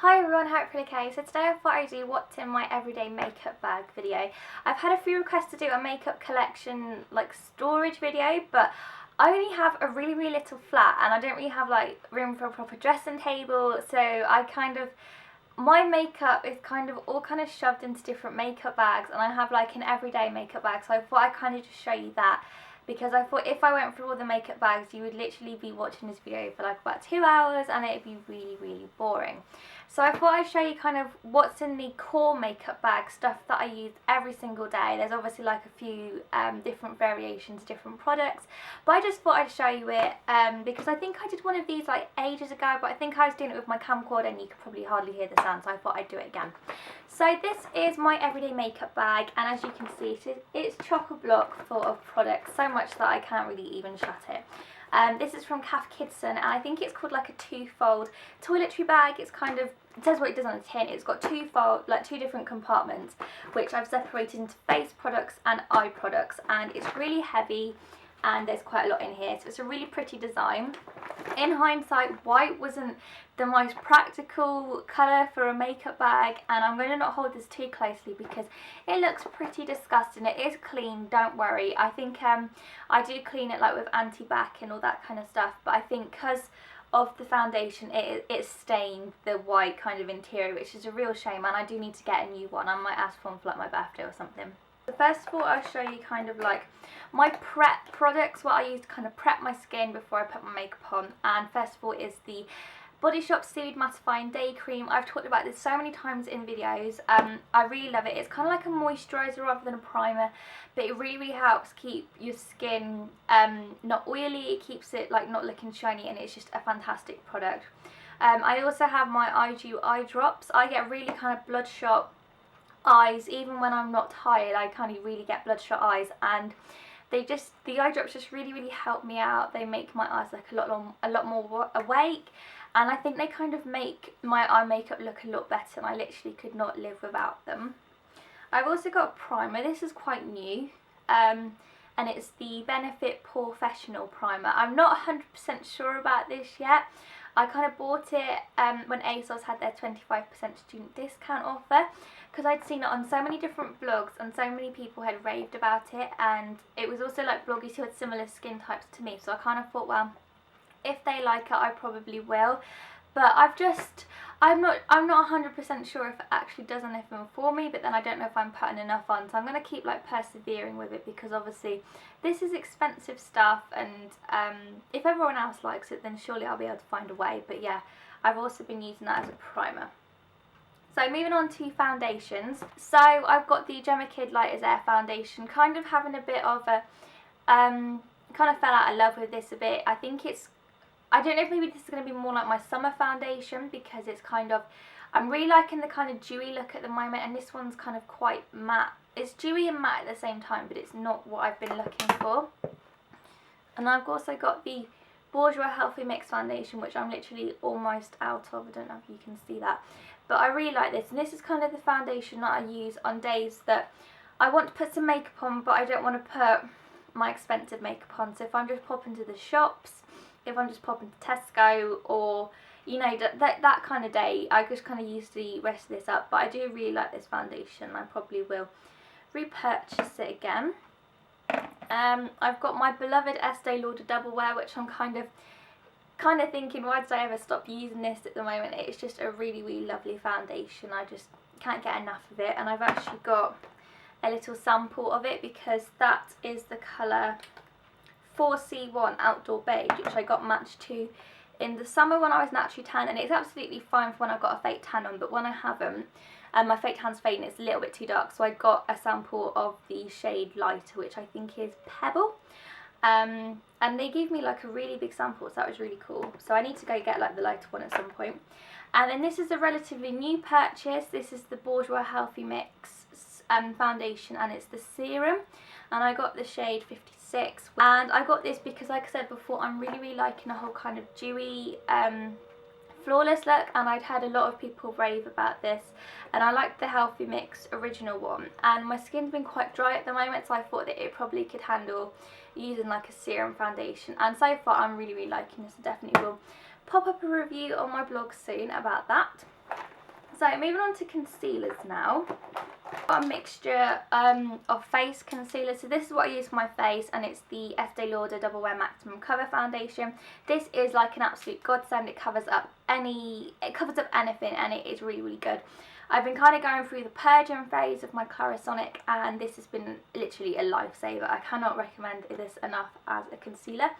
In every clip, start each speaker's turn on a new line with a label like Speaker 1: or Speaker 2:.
Speaker 1: Hi everyone, hope you're okay. So today I thought I'd do what's in my everyday makeup bag video. I've had a few requests to do a makeup collection like storage video, but I only have a really little flat and I don't really have like room for a proper dressing table, so my makeup is all shoved into different makeup bags, and I have like an everyday makeup bag, so I thought I'd just show you that, because I thought if I went through all the makeup bags you would literally be watching this video for like about 2 hours and it'd be really boring. So I thought I'd show you what's in the core makeup bag, stuff that I use every single day. There's obviously like a few different variations, different products, but I just thought I'd show you it because I think I did one of these like ages ago, but I think I was doing it with my camcorder and you could probably hardly hear the sound, so I thought I'd do it again. So this is my everyday makeup bag, and as you can see it's chock-a-block full of products, so much that I can't really even shut it. This is from Cath Kidston, and I think it's called like a two-fold toiletry bag. It says what it does on the tin. It's got two different compartments, which I've separated into face products and eye products, and it's really heavy and there's quite a lot in here, so it's a really pretty design. In hindsight, white wasn't the most practical colour for a makeup bag, and I'm going to not hold this too closely because it looks pretty disgusting. It is clean, don't worry. I think I do clean it like with anti-bac and all that kind of stuff, but I think because of the foundation it stained the white kind of interior, which is a real shame, and I do need to get a new one. I might ask for one for like my birthday or something. So first of all, I'll show you like my prep products, what I use to prep my skin before I put my makeup on. And first of all is the Body Shop Seaweed Mattifying Day Cream. I've talked about this so many times in videos. I really love it. It's kind of like a moisturiser rather than a primer, but it really helps keep your skin not oily. It keeps it like not looking shiny, and it's just a fantastic product. I also have my Eyedew eye drops. I get really bloodshot eyes even when I'm not tired. I really get bloodshot eyes, and the eye drops just really help me out. They make my eyes look a lot more awake, and I think they make my eye makeup look a lot better, and I literally could not live without them. I've also got a primer. This is quite new, and it's the Benefit Porefessional primer. I'm not 100% sure about this yet. I bought it when ASOS had their 25% student discount offer, because I'd seen it on so many different blogs and so many people had raved about it, and it was also like bloggers who had similar skin types to me, so I thought, well, if they like it I probably will. But I'm not 100% sure if it actually does anything for me, but then I don't know if I'm putting enough on, so I'm going to keep persevering with it, because obviously this is expensive stuff, and if everyone else likes it then surely I'll be able to find a way. But yeah, I've also been using that as a primer. So moving on to foundations. So I've got the Jemma Kid Light as Air foundation, having a bit of a fell out of love with this a bit. I don't know if maybe this is going to be more like my summer foundation, because it's I'm really liking the dewy look at the moment, and this one's quite matte. It's dewy and matte at the same time, but it's not what I've been looking for. And I've also got the Bourjois Healthy Mix foundation, which I'm literally almost out of. I don't know if you can see that, but I really like this, and this is the foundation that I use on days that I want to put some makeup on, but I don't want to put my expensive makeup on. So if I'm just popping to the shops, if I'm just popping to Tesco, or that kind of day, I just use the rest of this up. But I do really like this foundation. I probably will repurchase it again. I've got my beloved Estee Lauder Doublewear, which I'm kind of thinking, why did I ever stop using this at the moment? It's just a really lovely foundation. I just can't get enough of it, and I've actually got a little sample of it, because that is the colour 4C1 Outdoor Beige, which I got matched to in the summer when I was naturally tan, and it's absolutely fine for when I've got a fake tan on, but when I haven't, my fake tan's fading, it's a little bit too dark, so I got a sample of the shade Lighter, which I think is Pebble, and they gave me a really big sample, so that was really cool. So I need to go get the lighter one at some point. And then this is a relatively new purchase. This is the Bourjois Healthy Mix foundation, and it's the Serum, and I got the shade 56, and I got this because, like I said before, I'm really liking a whole dewy flawless look, and I'd had a lot of people rave about this, and I like the Healthy Mix original one, and my skin's been quite dry at the moment, so I thought that it probably could handle using a serum foundation, and so far I'm really liking this. I definitely will pop up a review on my blog soon about that. So moving on to concealers now. Got a mixture of face concealer. So this is what I use for my face, and it's the Estee Lauder Doublewear Maximum Cover Foundation. This is like an absolute godsend. It covers up anything, and it is really, really good. I've been kind of going through the purging phase of my Clarisonic, and this has been literally a lifesaver. I cannot recommend this enough as a concealer.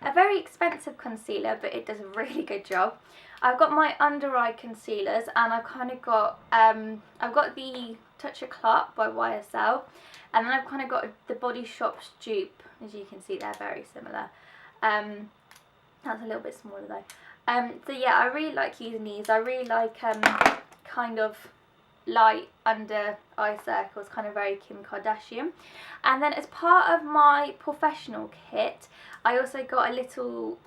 Speaker 1: A very expensive concealer, but it does a really good job. I've got my under eye concealers, and I've kind of got I've got the Touche Eclat by YSL, and then I've kind of got the Body Shop dupe. As you can see, they're very similar. That's a little bit smaller though. So yeah, I really like using these. I really like kind of light under eye circles, kind of very Kim Kardashian. And then as part of my Porefessional kit, I also got a little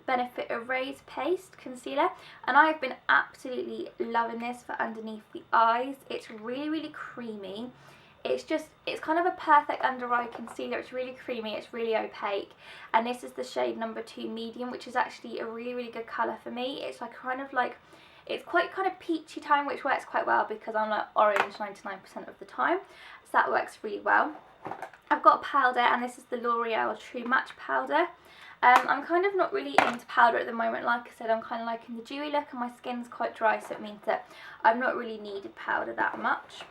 Speaker 1: Benefit Erase Paste concealer, and I've been absolutely loving this for underneath the eyes. It's really, really creamy. It's kind of a perfect under eye concealer. It's really creamy, it's really opaque, and this is the shade number 2 medium, which is actually a really, really good colour for me. It's like kind of like, it's quite kind of peachy tone, which works quite well because I'm like orange 99% of the time, so that works really well. I've got a powder, and this is the L'Oreal True Match powder. I'm kind of not really into powder at the moment. Like I said, I'm kind of liking the dewy look, and my skin's quite dry, so it means that I've not really needed powder that much.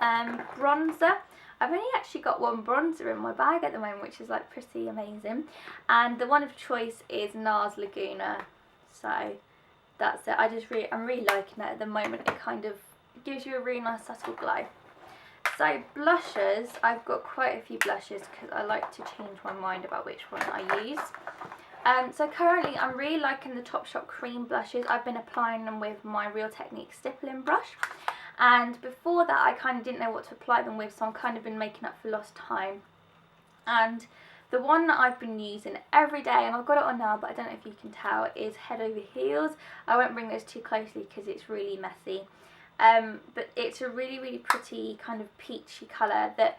Speaker 1: Bronzer. I've only actually got one bronzer in my bag at the moment, which is like pretty amazing, and the one of choice is Nars Laguna. So that's it. I'm really liking it at the moment. It kind of gives you a really nice subtle glow. So blushes, I've got quite a few blushes because I like to change my mind about which one I use. So currently I'm really liking the Topshop Cream Blushes. I've been applying them with my Real Technique stippling brush, and before that I kind of didn't know what to apply them with, so I've kind of been making up for lost time. And the one that I've been using every day, and I've got it on now but I don't know if you can tell, is Head Over Heels. I won't bring those too closely because it's really messy. But it's a really, really pretty kind of peachy colour. That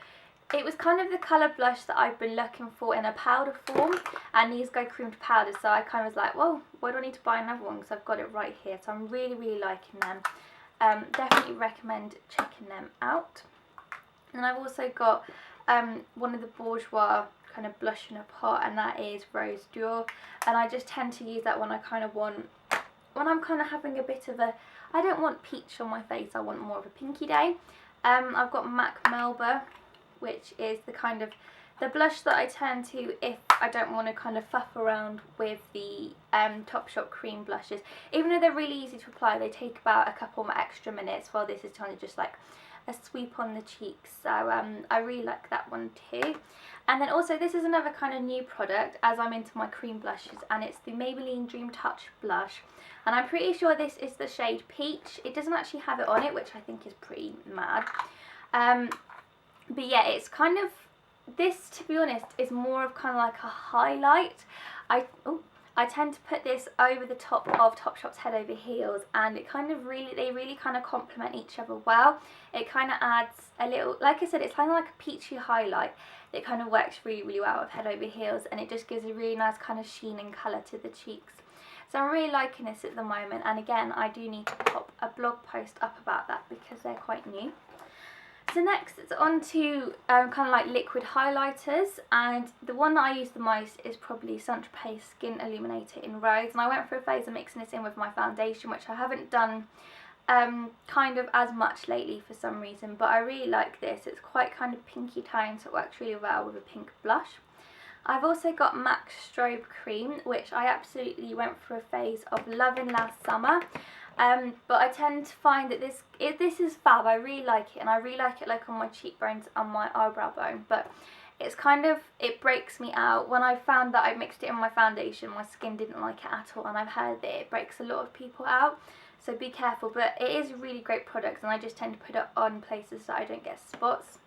Speaker 1: it was kind of the colour blush that I've been looking for in a powder form, and these go cream to powder, so I kind of was like, well, why do I need to buy another one, because I've got it right here. So I'm really, really liking them. Definitely recommend checking them out. And I've also got one of the Bourjois kind of blush in a pot, and that is Rose D'Or, and I just tend to use that when I kind of want, when I'm kind of having a bit of a, I don't want peach on my face, I want more of a pinky day. I've got MAC Melba, which is the kind of the blush that I turn to if I don't want to kind of fuff around with the Topshop Cream Blushes. Even though they're really easy to apply, they take about a couple more extra minutes, while this is kind of just like a sweep on the cheeks. So I really like that one too. And then also, this is another kind of new product as I'm into my cream blushes, and it's the Maybelline Dream Touch blush, and I'm pretty sure this is the shade Peach. It doesn't actually have it on it, which I think is pretty mad. But yeah, it's kind of, this to be honest is more of kind of like a highlight. I tend to put this over the top of Topshop's Head Over Heels, and it kind of they really kind of complement each other well. It kind of adds a little, like I said, it's kind of like a peachy highlight. It kind of works really, really well with Head Over Heels, and it just gives a really nice kind of sheen and colour to the cheeks. So I'm really liking this at the moment, and again, I do need to pop a blog post up about that because they're quite new. So next it's on to kind of like liquid highlighters, and the one that I use the most is probably Tropez Skin Illuminator in Rose, and I went through a phase of mixing this in with my foundation, which I haven't done kind of as much lately for some reason, but I really like this. It's quite kind of pinky tone, so it works really well with a pink blush. I've also got MAC Strobe Cream, which I absolutely went through a phase of loving last summer. But I tend to find that this is fab. I really like it, and I really like it like on my cheekbones and my eyebrow bone, but it's kind of, it breaks me out. When I found that I mixed it in my foundation, my skin didn't like it at all, and I've heard that it breaks a lot of people out, so be careful. But it is a really great product, and I just tend to put it on places so I don't get spots.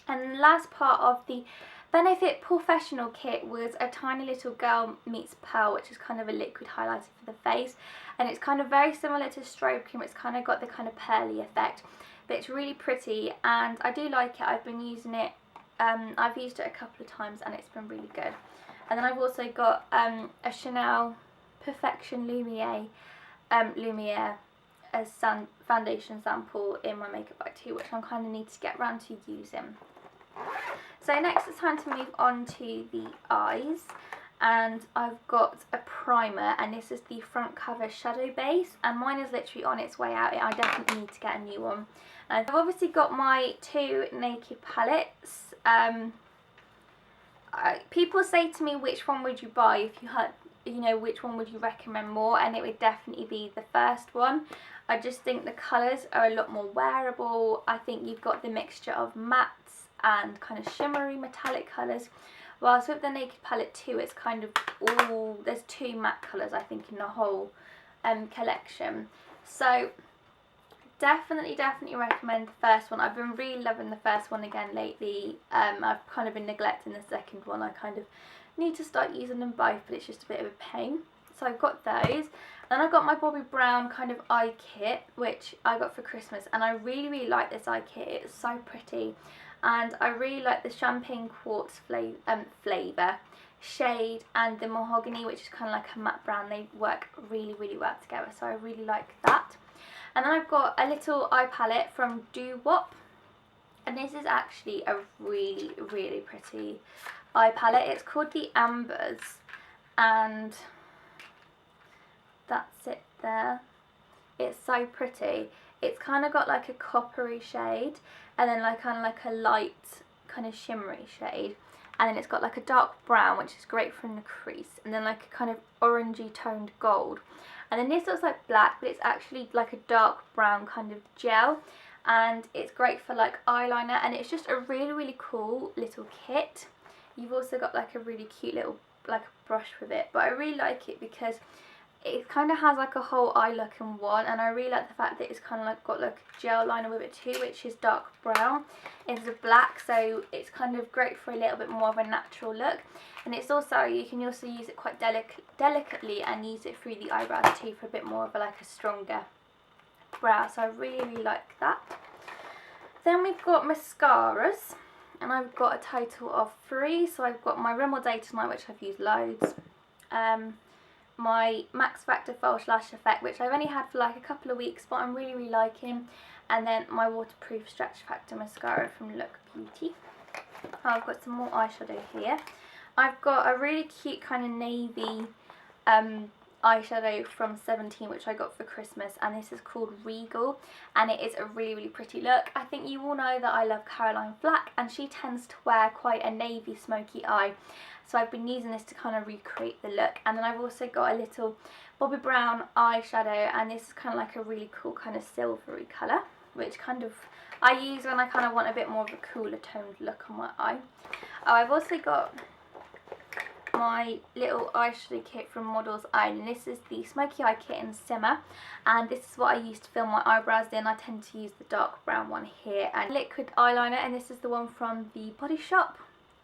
Speaker 1: And the last part of the Benefit Porefessional kit was a Tiny Little Girl Meets Pearl, which is kind of a liquid highlighter for the face, and it's kind of very similar to Strobe Cream. It's kind of got the kind of pearly effect, but it's really pretty, and I do like it. I've been using it, I've used it a couple of times, and it's been really good. And then I've also got a Chanel Perfection Lumiere a foundation sample in my makeup bag too, which I kind of need to get around to using. So next it's time to move on to the eyes, and I've got a primer, and this is the Frontcover shadow base, and mine is literally on its way out. I definitely need to get a new one. And I've obviously got my 2 Naked palettes. People say to me, which one would you buy if you had, you know, which one would you recommend more, and it would definitely be the first one. I just think the colours are a lot more wearable. I think you've got the mixture of mattes and kind of shimmery metallic colours, whilst with the Naked palette too, it's kind of all, there's 2 matte colours I think in the whole collection. So definitely recommend the first one. I've been really loving the first one again lately. I've kind of been neglecting the second one. I kind of need to start using them both, but it's just a bit of a pain. So I've got those. Then I've got my Bobbi Brown kind of eye kit, which I got for Christmas, and I really like this eye kit. It's so pretty, and I really like the champagne quartz flavour, shade, and the mahogany, which is kind of like a matte brown. They work really well together, so I really like that. And then I've got a little eye palette from DuWop, and this is actually a really pretty eye palette. It's called the Ambers, and that's it there. It's so pretty. It's kind of got like a coppery shade, and then like kind of like a light kind of shimmery shade, and then it's got like a dark brown, which is great for in the crease, and then like a kind of orangey toned gold, and then this looks like black, but it's actually like a dark brown kind of gel, and it's great for like eyeliner, and it's just a really cool little kit. You've also got like a really cute little like brush with it, but I really like it because it kind of has like a whole eye look in one, and I really like the fact that it's kind of like got like a gel liner with it too, which is dark brown. It's a black, so it's kind of great for a little bit more of a natural look, and it's also, you can also use it quite delicately and use it through the eyebrows too for a bit more of a, like a stronger brow. So I really like that. Then we've got mascaras, and I've got a total of 3. So I've got my Rimmel Day Tonight, which I've used loads. My Maxafactor False Lash Effect, which I've only had for like a couple of weeks, but I'm really liking. And then my Waterproof Stretch Factor Mascara from Look Beauty. I've got some more eyeshadow here. I've got a really cute kind of navy eyeshadow from 17, which I got for Christmas, and this is called Regal, and it is a really pretty look. I think you all know that I love Caroline Flack, and she tends to wear quite a navy smoky eye, so I've been using this to kind of recreate the look. And then I've also got a little Bobbi Brown eyeshadow, and this is kind of like a really cool kind of silvery colour, which kind of I use when I kind of want a bit more of a cooler toned look on my eye. Oh, I've also got my little eyeshadow kit from Model's Own, and this is the Smoky Eye Kit in Simmer, and this is what I use to fill my eyebrows in. I tend to use the dark brown one here, and liquid eyeliner, and this is the one from the Body Shop,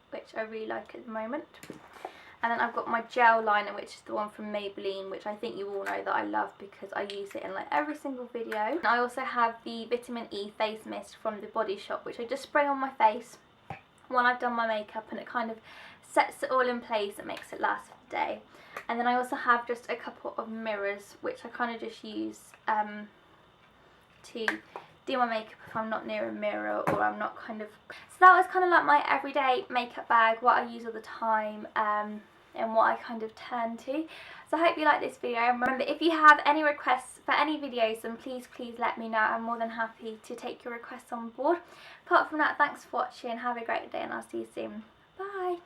Speaker 1: which I really like at the moment. And then I've got my gel liner, which is the one from Maybelline, which I think you all know that I love because I use it in like every single video. And I also have the Vitamin E face mist from the Body Shop, which I just spray on my face when I've done my makeup, and it kind of sets it all in place and makes it last for the day. And then I also have just a couple of mirrors, which I kind of just use to do my makeup if I'm not near a mirror, or I'm not kind of... So that was kind of like my everyday makeup bag, what I use all the time, and what I kind of turn to. So I hope you like this video. Remember, if you have any requests for any videos, then please let me know. I'm more than happy to take your requests on board. Apart from that, thanks for watching, have a great day, and I'll see you soon. Bye!